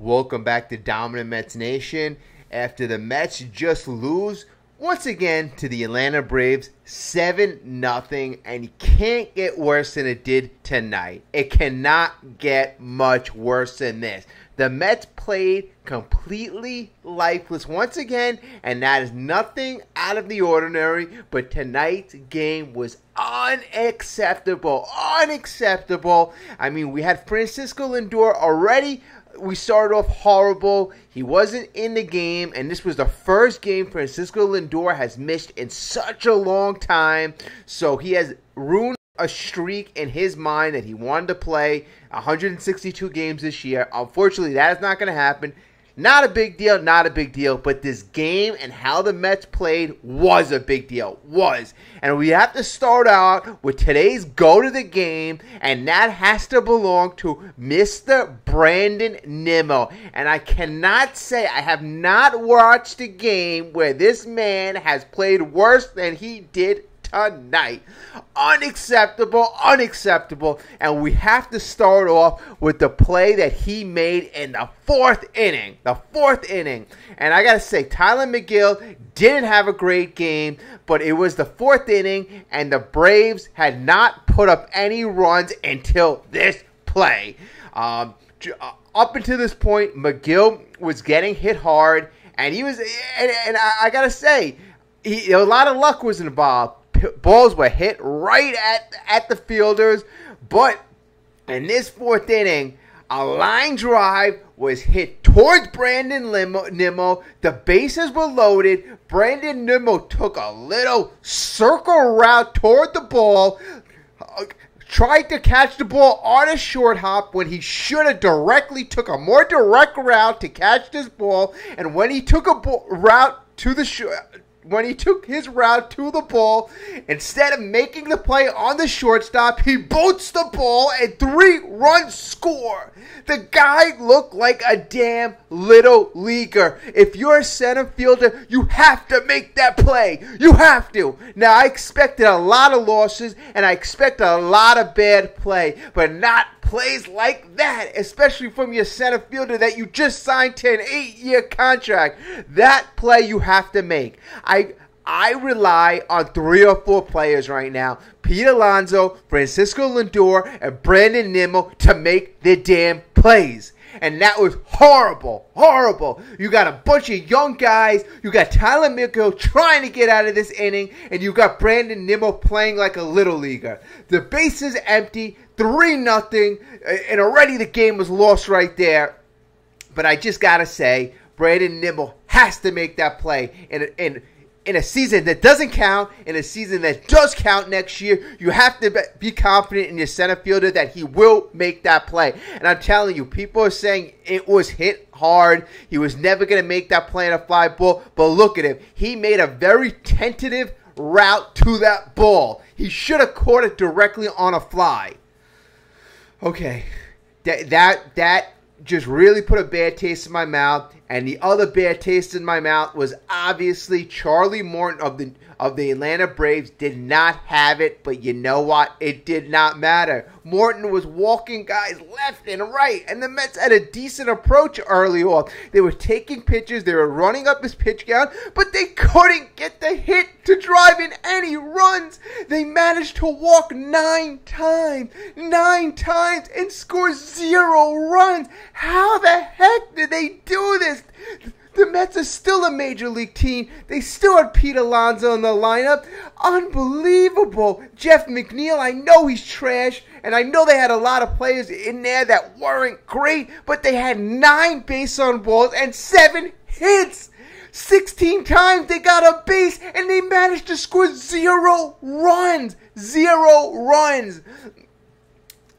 Welcome back to Dominant Mets Nation. After the Mets just lose once again to the Atlanta Braves 7-0, and it can't get worse than it did tonight. It cannot get much worse than this. The Mets played completely lifeless once again, and that is nothing out of the ordinary, but tonight's game was unacceptable. Unacceptable. I mean, we had Francisco Lindor already. We started off horrible. He wasn't in the game, and this was the first game Francisco Lindor has missed in such a long time. So he has ruined a streak in his mind that he wanted to play 162 games this year. Unfortunately, that is not going to happen. Not a big deal, not a big deal, but this game and how the Mets played was a big deal, And we have to start out with today's go to the game, and that has to belong to Mr. Brandon Nimmo. And I cannot say I have not watched a game where this man has played worse than he did tonight. Unacceptable, unacceptable. And we have to start off with the play that he made in the fourth inning. And I got to say, Tyler McGill didn't have a great game, but it was the fourth inning, and the Braves had not put up any runs until this play. Up until this point, McGill was getting hit hard, and he was, and I got to say, a lot of luck was involved. Balls were hit right at the fielders, but in this fourth inning, a line drive was hit towards Brandon Nimmo. The bases were loaded. Brandon Nimmo took a little circle route toward the ball, tried to catch the ball on a short hop when he should have took a more direct route to catch this ball. And when he took when he took his route to the ball, instead of making the play on the shortstop, he boats the ball and 3-run score. The guy looked like a damn little leaguer. If you're a center fielder, you have to make that play. You have to. Now, I expected a lot of losses, and I expected a lot of bad play, but not plays like that, especially from your center fielder that you just signed to an 8-year contract. That play you have to make. I rely on 3 or 4 players right now. Pete Alonso, Francisco Lindor, and Brandon Nimmo to make the damn plays. And that was horrible, horrible. You got a bunch of young guys. You got Tyler McGill trying to get out of this inning. And you got Brandon Nimmo playing like a little leaguer. The base is empty, 3-0. And already the game was lost right there. But I just got to say, Brandon Nimmo has to make that play. In a season that doesn't count, in a season that does count next year, you have to be confident in your center fielder that he will make that play. And I'm telling you, people are saying it was hit hard. He was never going to make that play in a fly ball. But look at him. He made a very tentative route to that ball. He should have caught it directly on a fly. Okay, that just really put a bad taste in my mouth. And the other bad taste in my mouth was obviously Charlie Morton of the Atlanta Braves did not have it, but you know what? It did not matter. Morton was walking guys left and right, and the Mets had a decent approach early on. They were taking pitches, they were running up his pitch count, but they couldn't get the hit to drive in any runs. They managed to walk 9 times, and score 0 runs. How the heck did they do this? The Mets are still a major league team. They still had Pete Alonso in the lineup. Unbelievable. Jeff McNeil, I know he's trash, and I know they had a lot of players in there that weren't great, but they had 9 base on balls and 7 hits. 16 times they got a base, and they managed to score 0 runs. 0 runs.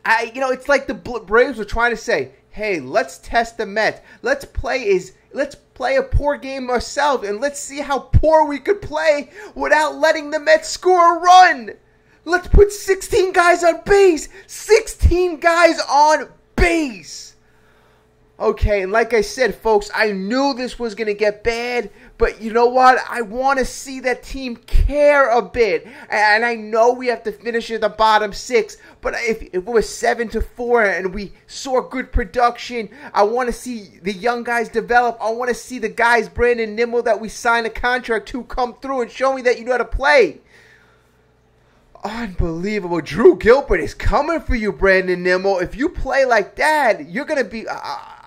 It's like the Braves were trying to say, hey, let's test the Mets. Let's play a poor game ourselves, and let's see how poor we could play without letting the Mets score a run. Let's put 16 guys on base. 16 guys on base. Okay, and like I said, folks, I knew this was going to get bad, but you know what? I want to see that team care a bit. And I know we have to finish in the bottom 6, but if it was 7-4 and we saw good production, I want to see the young guys develop. I want to see the guys, Brandon Nimmo, that we signed a contract to, come through and show me that you know how to play. Unbelievable. Drew Gilbert is coming for you, Brandon Nimmo. If you play like that, you're going to be...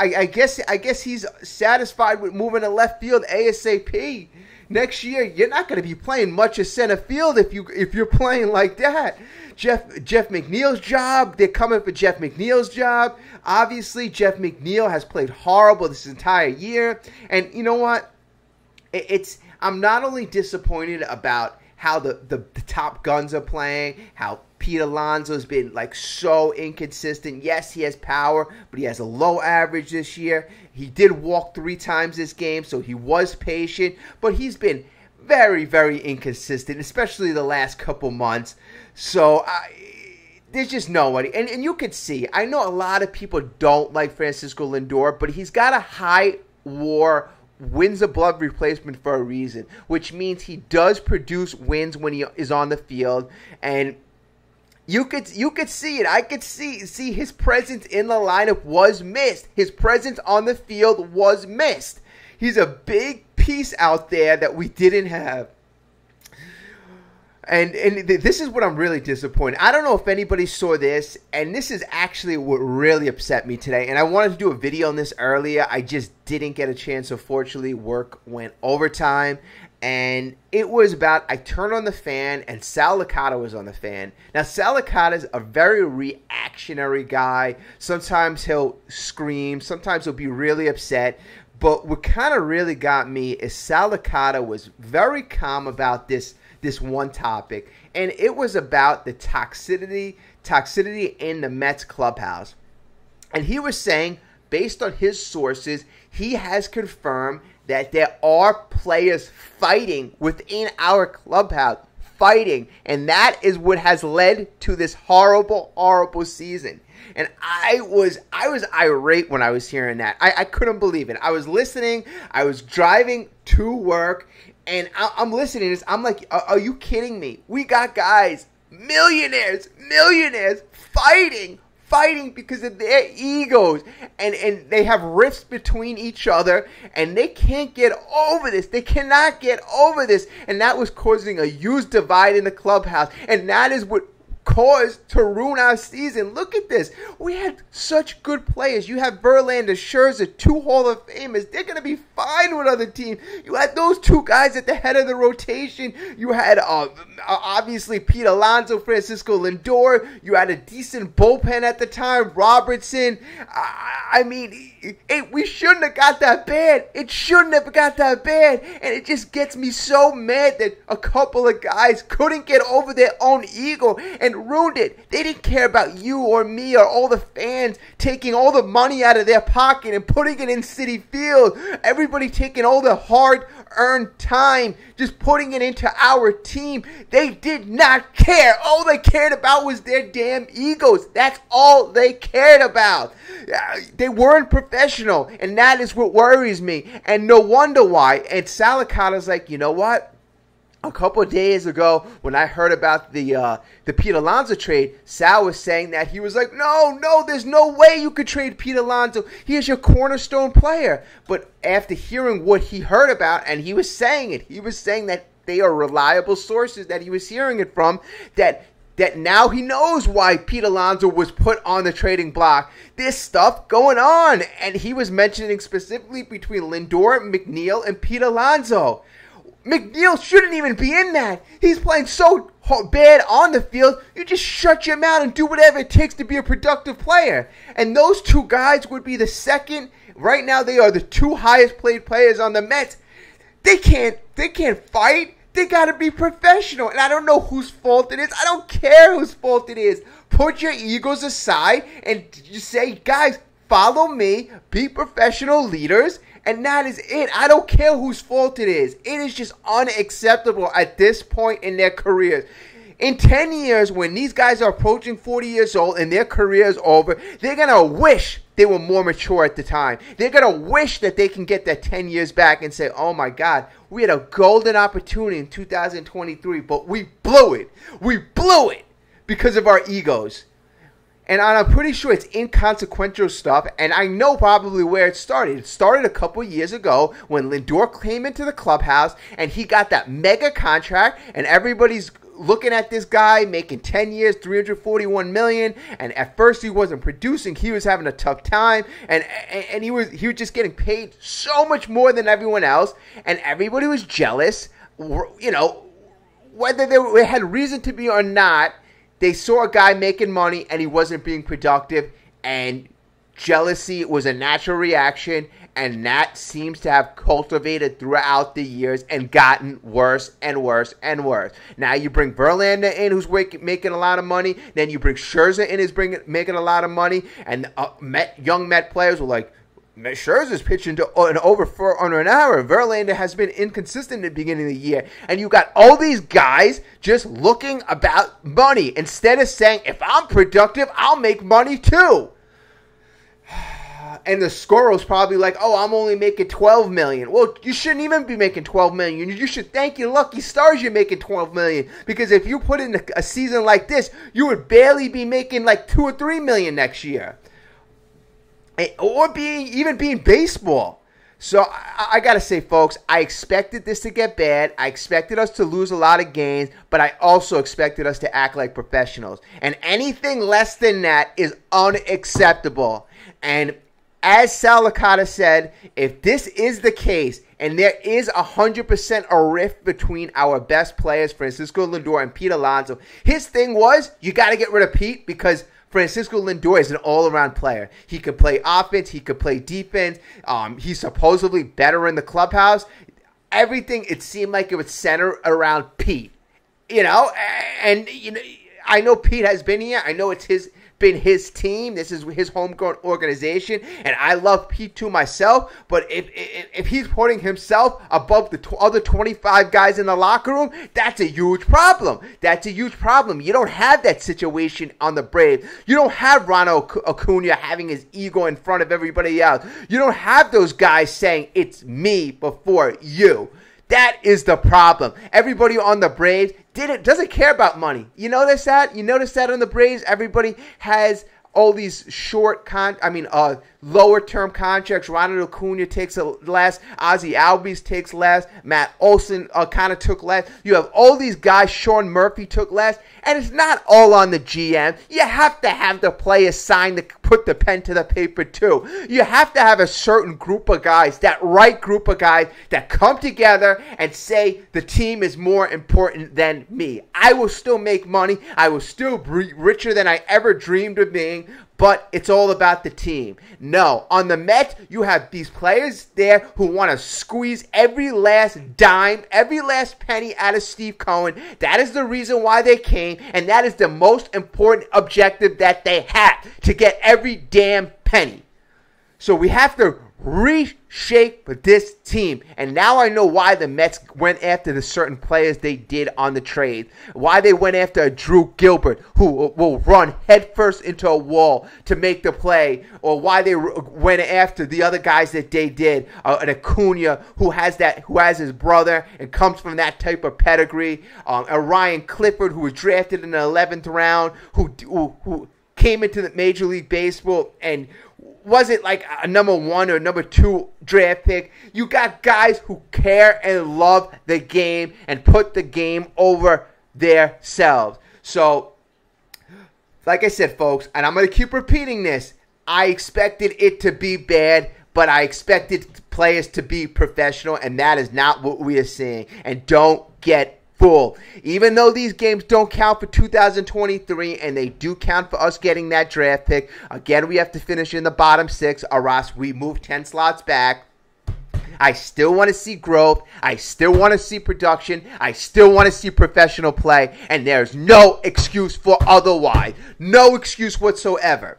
I guess he's satisfied with moving to left field ASAP. Next year, you're not going to be playing much of center field if you're playing like that. Jeff McNeil's job, they're coming for Jeff McNeil's job. Obviously, Jeff McNeil has played horrible this entire year. And you know what? I'm not only disappointed about how the top guns are playing, how Pete Alonso's been like so inconsistent. Yes, he has power, but he has a low average this year. He did walk 3 times this game, so he was patient, but he's been very, very inconsistent, especially the last couple months. So there's just nobody. And you could see, I know a lot of people don't like Francisco Lindor, but he's got a high WAR wins above replacement for a reason, which means he does produce wins when he is on the field. And you could see it. I could see his presence in the lineup was missed. His presence on the field was missed. He's a big piece out there that we didn't have. And this is what I'm really disappointed. I don't know if anybody saw this, and this is actually what really upset me today. And I wanted to do a video on this earlier. I just didn't get a chance. Unfortunately, work went overtime. And it was about, I turned on the fan, and Sal Licata was on the fan. Now, Sal Licata is a very reactionary guy. Sometimes he'll scream. Sometimes he'll be really upset. But what kind of really got me is Sal Licata was very calm about this one topic, and it was about the toxicity in the Mets clubhouse. And he was saying, based on his sources, he has confirmed that there are players fighting within our clubhouse, and that is what has led to this horrible, horrible season. And I was irate when I was hearing that. I couldn't believe it. I was listening. I was driving to work, and I'm listening to this. I'm like, are you kidding me? We got guys, millionaires, fighting because of their egos. And they have rifts between each other, and they can't get over this. They cannot get over this. And that was causing a huge divide in the clubhouse. And that is what caused to ruin our season. Look at this. We had such good players. You have Verlander, Scherzer, 2 Hall of Famers. They're going to be fine with other teams. You had those 2 guys at the head of the rotation. You had obviously Pete Alonso, Francisco Lindor. You had a decent bullpen at the time, Robertson. I mean, we shouldn't have got that bad. It shouldn't have got that bad. And it just gets me so mad that a couple of guys couldn't get over their own ego and ruined it. They didn't care about you or me or all the fans taking all the money out of their pocket and putting it in Citi Field. Everybody taking all the hard-earned time, just putting it into our team. They did not care. All they cared about was their damn egos. That's all they cared about. They weren't professional, and that is what worries me. And no wonder why. And Sal Licata's like, you know what? A couple of days ago, when I heard about the Pete Alonso trade, Sal was saying that he was like, no, there's no way you could trade Pete Alonso. He is your cornerstone player. But after hearing what he heard about, and he was saying that they are reliable sources that he was hearing it from, that now he knows why Pete Alonso was put on the trading block. There's stuff going on. And he was mentioning specifically between Lindor, McNeil, and Pete Alonso. McNeil shouldn't even be in that. He's playing so bad on the field. You just shut your mouth and do whatever it takes to be a productive player. And those 2 guys would be the second. Right now, they are the 2 highest paid players on the Mets. They can't fight. They got to be professional. And I don't know whose fault it is. I don't care whose fault it is. Put your egos aside and just say, guys, follow me. Be professional leaders. And that is it. I don't care whose fault it is. It is just unacceptable at this point in their careers. In 10 years, when these guys are approaching 40 years old and their career is over, they're going to wish they were more mature at the time. They're going to wish that they can get that 10 years back and say, oh my God, we had a golden opportunity in 2023, but we blew it. We blew it because of our egos. And I'm pretty sure it's inconsequential stuff, and I know probably where it started. It started a couple years ago when Lindor came into the clubhouse, and he got that mega contract, and everybody's looking at this guy making 10 years, $341 million, and at first he wasn't producing. He was having a tough time, and he was just getting paid so much more than everyone else, and everybody was jealous. You know, whether they had reason to be or not, they saw a guy making money and he wasn't being productive, and jealousy was a natural reaction, and that seems to have cultivated throughout the years and gotten worse and worse and worse. Now you bring Verlander in, who's making a lot of money. Then you bring Scherzer in, who's making a lot of money. And young Met players were like, Scherzer's pitching to an over 400 an hour. Verlander has been inconsistent at the beginning of the year. And you got all these guys just looking about money instead of saying, if I'm productive, I'll make money too. And the scorer was probably like, oh, I'm only making $12 million. Well, you shouldn't even be making $12 million. You should thank your lucky stars you're making $12 million. Because if you put in a season like this, you would barely be making like $2 or $3 million next year. Or being baseball. So I got to say, folks, I expected this to get bad. I expected us to lose a lot of games, but I also expected us to act like professionals. And anything less than that is unacceptable. And as Sal Licata said, if this is the case, and there is 100% a rift between our best players, Francisco Lindor and Pete Alonso, his thing was, you got to get rid of Pete because Francisco Lindor is an all-around player. He could play offense. He could play defense. He's supposedly better in the clubhouse. Everything, it seemed like it would center around Pete. You know, and you know, I know Pete has been here. I know it's been his team. This is his homegrown organization, and I love Pete too myself. But if he's putting himself above the other 25 guys in the locker room, that's a huge problem. That's a huge problem. You don't have that situation on the Braves. You don't have Ronald Acuna having his ego in front of everybody else. You don't have those guys saying it's me before you. That is the problem. Everybody on the Braves doesn't care about money. You notice that? You notice that on the Braves, everybody has all these lower term contracts. Ronald Acuna takes less. Ozzie Albies takes less. Matt Olson kind of took less. You have all these guys. Sean Murphy took less. And it's not all on the GM. You have to have the players sign to put the pen to the paper too. You have to have a certain group of guys, that right group of guys that come together and say the team is more important than me. I will still make money. I will still be richer than I ever dreamed of being. But it's all about the team. No, on the Mets, you have these players there who want to squeeze every last dime, every last penny out of Steve Cohen. That is the reason why they came, and that is the most important objective that they have, to get every damn penny. So we have to reshape this team. And now I know why the Mets went after the certain players they did on the trade. Why they went after Drew Gilbert, who will run headfirst into a wall to make the play. Or why they went after the other guys that they did. An Acuna, who has his brother and comes from that type of pedigree. A Ryan Clifford, who was drafted in the 11th round, who came into the Major League Baseball and wasn't like a number 1 or number 2 draft pick. You got guys who care and love the game and put the game over themselves. So, like I said, folks, and I'm going to keep repeating this, I expected it to be bad, but I expected players to be professional, and that is not what we are seeing. And don't get fooled. Even though these games don't count for 2023 and they do count for us getting that draft pick, again, we have to finish in the bottom 6 or else we move 10 slots back. I still want to see growth. I still want to see production. I still want to see professional play, and there's no excuse for otherwise. No excuse whatsoever.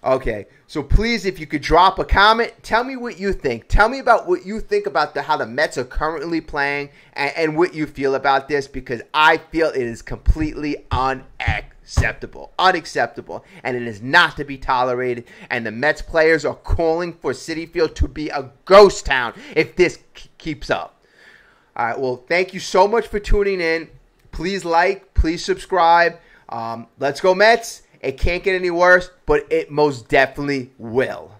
Okay, so please, if you could drop a comment, tell me what you think. Tell me about what you think about how the Mets are currently playing and what you feel about this, because I feel it is completely unacceptable. unacceptable. Unacceptable. And it is not to be tolerated. And the Mets players are calling for Citi Field to be a ghost town if this keeps up. All right, well, thank you so much for tuning in. Please like, please subscribe. Let's go Mets. It can't get any worse, but it most definitely will.